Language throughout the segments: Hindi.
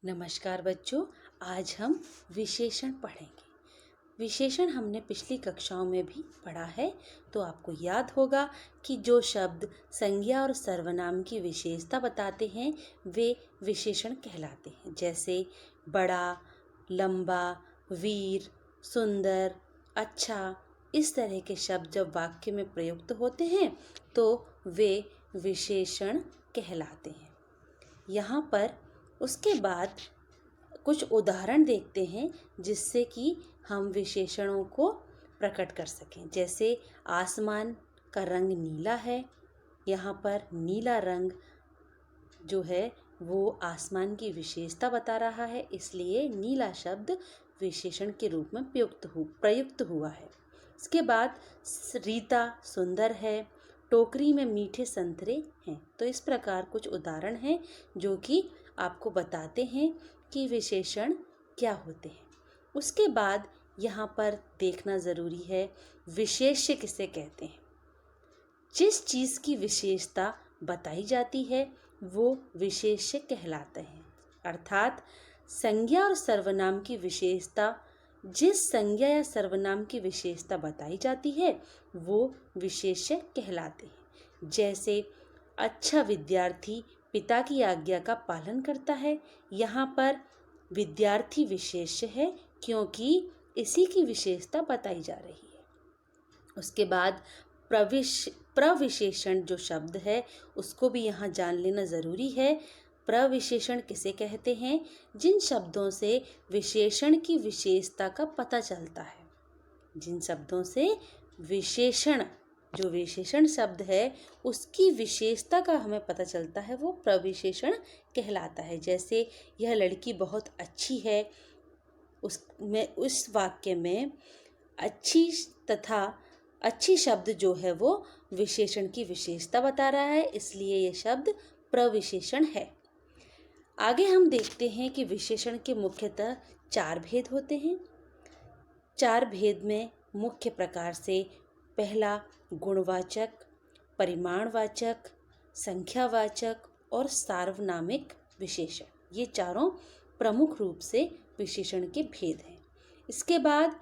नमस्कार बच्चों, आज हम विशेषण पढ़ेंगे। विशेषण हमने पिछली कक्षाओं में भी पढ़ा है, तो आपको याद होगा कि जो शब्द संज्ञा और सर्वनाम की विशेषता बताते हैं वे विशेषण कहलाते हैं। जैसे बड़ा, लंबा, वीर, सुंदर, अच्छा, इस तरह के शब्द जब वाक्य में प्रयुक्त होते हैं तो वे विशेषण कहलाते हैं। यहाँ पर उसके बाद कुछ उदाहरण देखते हैं जिससे कि हम विशेषणों को प्रकट कर सकें। जैसे आसमान का रंग नीला है, यहाँ पर नीला रंग जो है वो आसमान की विशेषता बता रहा है, इसलिए नीला शब्द विशेषण के रूप में प्रयुक्त हुआ है। इसके बाद रीता सुंदर है, टोकरी में मीठे संतरे हैं। तो इस प्रकार कुछ उदाहरण हैं जो कि आपको बताते हैं कि विशेषण क्या होते हैं। उसके बाद यहाँ पर देखना ज़रूरी है विशेष्य किसे कहते हैं। जिस चीज़ की विशेषता बताई जाती है वो विशेष्य कहलाते हैं। अर्थात संज्ञा और सर्वनाम की विशेषता, जिस संज्ञा या सर्वनाम की विशेषता बताई जाती है वो विशेष्य कहलाते हैं। जैसे अच्छा विद्यार्थी पिता की आज्ञा का पालन करता है, यहाँ पर विद्यार्थी विशेष्य है क्योंकि इसी की विशेषता बताई जा रही है। उसके बाद प्रविशेषण जो शब्द है उसको भी यहाँ जान लेना ज़रूरी है। प्रविशेषण किसे कहते हैं? जिन शब्दों से विशेषण की विशेषता का पता चलता है। जिन शब्दों से विशेषण, जो विशेषण शब्द है उसकी विशेषता का हमें पता चलता है वो प्रविशेषण कहलाता है। जैसे यह लड़की बहुत अच्छी है, उस वाक्य में अच्छी तथा अच्छी शब्द जो है वो विशेषण की विशेषता बता रहा है, इसलिए यह शब्द प्रविशेषण है। आगे हम देखते हैं कि विशेषण के मुख्यतः 4 भेद होते हैं। 4 भेद में मुख्य प्रकार से पहला गुणवाचक, परिमाणवाचक, संख्यावाचक और सार्वनामिक विशेषण, ये चारों प्रमुख रूप से विशेषण के भेद हैं। इसके बाद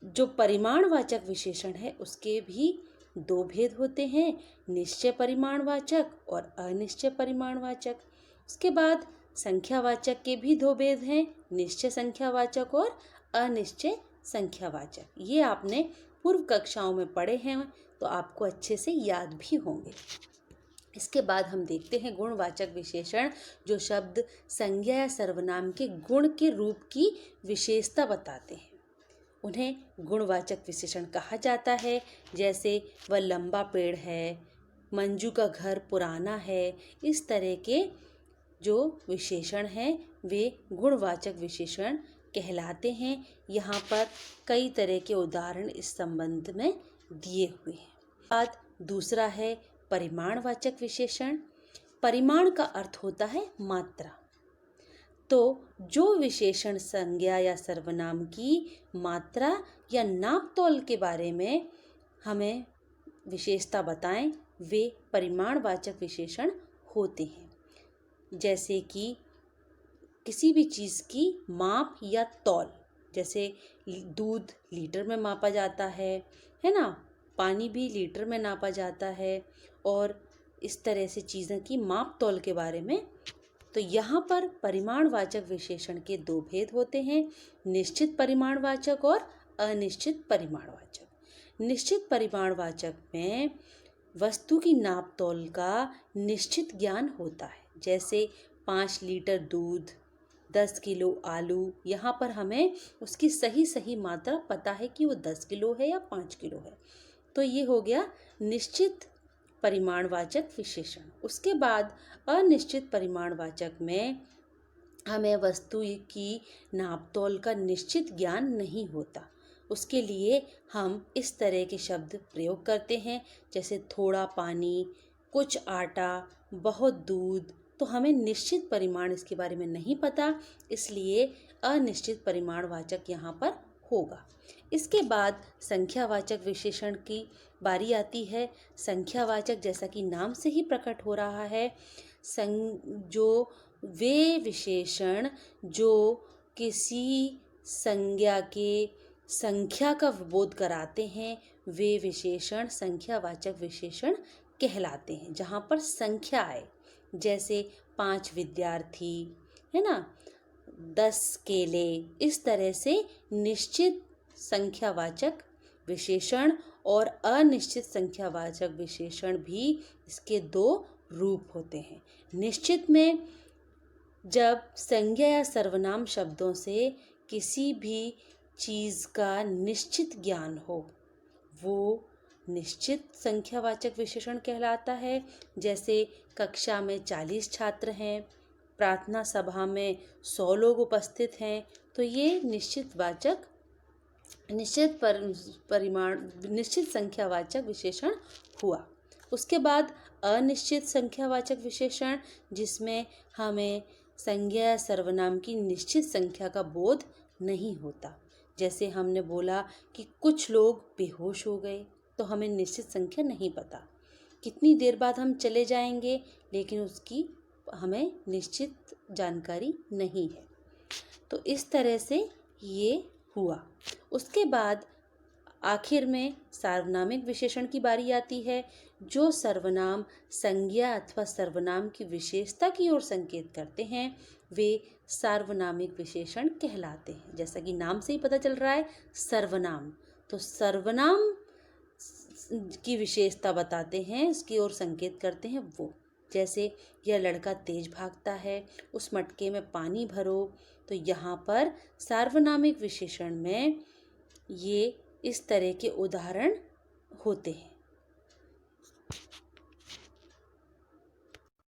जो परिमाणवाचक विशेषण है उसके भी 2 भेद होते हैं, निश्चय परिमाणवाचक और अनिश्चय परिमाणवाचक। उसके बाद संख्यावाचक के भी 2 भेद हैं, निश्चय संख्यावाचक और अनिश्चय संख्यावाचक। ये आपने पूर्व कक्षाओं में पढ़े हैं तो आपको अच्छे से याद भी होंगे। इसके बाद हम देखते हैं गुणवाचक विशेषण, जो शब्द संज्ञा या सर्वनाम के गुण के रूप की विशेषता बताते हैं, उन्हें गुणवाचक विशेषण कहा जाता है। जैसे वह लंबा पेड़ है, मंजू का घर पुराना है, इस तरह के जो विशेषण हैं वे गुणवाचक विशेषण कहलाते हैं। यहाँ पर कई तरह के उदाहरण इस संबंध में दिए हुए हैं। बाद दूसरा है परिमाणवाचक विशेषण। परिमाण का अर्थ होता है मात्रा। तो जो विशेषण संज्ञा या सर्वनाम की मात्रा या नाप तोल के बारे में हमें विशेषता बताएं वे परिमाणवाचक विशेषण होते हैं। जैसे कि किसी भी चीज़ की माप या तौल, जैसे दूध लीटर में मापा जाता है ना, पानी भी लीटर में नापा जाता है, और इस तरह से चीज़ों की माप तौल के बारे में। तो यहाँ पर परिमाणवाचक विशेषण के 2 भेद होते हैं, निश्चित परिमाणवाचक और अनिश्चित परिमाणवाचक। निश्चित परिमाणवाचक में वस्तु की नाप तौल का निश्चित ज्ञान होता है। जैसे 5 लीटर दूध, 10 किलो आलू, यहाँ पर हमें उसकी सही मात्रा पता है कि वो 10 किलो है या 5 किलो है। तो ये हो गया निश्चित परिमाणवाचक विशेषण। उसके बाद अनिश्चित परिमाणवाचक में हमें वस्तु की नाप तौल का निश्चित ज्ञान नहीं होता। उसके लिए हम इस तरह के शब्द प्रयोग करते हैं, जैसे थोड़ा पानी, कुछ आटा, बहुत दूध। तो हमें निश्चित परिमाण इसके बारे में नहीं पता, इसलिए अनिश्चित परिमाणवाचक यहाँ पर होगा। इसके बाद संख्यावाचक विशेषण की बारी आती है। संख्यावाचक जैसा कि नाम से ही प्रकट हो रहा है, जो वे विशेषण जो किसी संज्ञा के संख्या का बोध कराते हैं, वे विशेषण संख्यावाचक विशेषण कहलाते हैं। जहाँ पर संख्या आए, जैसे 5 विद्यार्थी, है ना, 10 केले, इस तरह से निश्चित संख्यावाचक विशेषण और अनिश्चित संख्यावाचक विशेषण भी इसके 2 रूप होते हैं। निश्चित में जब संज्ञा या सर्वनाम शब्दों से किसी भी चीज़ का निश्चित ज्ञान हो, वो निश्चित संख्यावाचक विशेषण कहलाता है। जैसे कक्षा में 40 छात्र हैं, प्रार्थना सभा में 100 लोग उपस्थित हैं, तो ये निश्चित संख्यावाचक विशेषण हुआ। उसके बाद अनिश्चित संख्यावाचक विशेषण, जिसमें हमें संज्ञा या सर्वनाम की निश्चित संख्या का बोध नहीं होता। जैसे हमने बोला कि कुछ लोग बेहोश हो गए, तो हमें निश्चित संख्या नहीं पता, कितनी देर बाद हम चले जाएंगे, लेकिन उसकी हमें निश्चित जानकारी नहीं है। तो इस तरह से ये हुआ। उसके बाद आखिर में सार्वनामिक विशेषण की बारी आती है, जो सर्वनाम संज्ञा अथवा सर्वनाम की विशेषता की ओर संकेत करते हैं, वे सार्वनामिक विशेषण कहलाते हैं। जैसा कि नाम से ही पता चल रहा है, सर्वनाम, तो सर्वनाम की विशेषता बताते हैं, इसकी ओर संकेत करते हैं वो। जैसे यह लड़का तेज भागता है, उस मटके में पानी भरो, तो यहाँ पर सार्वनामिक विशेषण में ये इस तरह के उदाहरण होते हैं।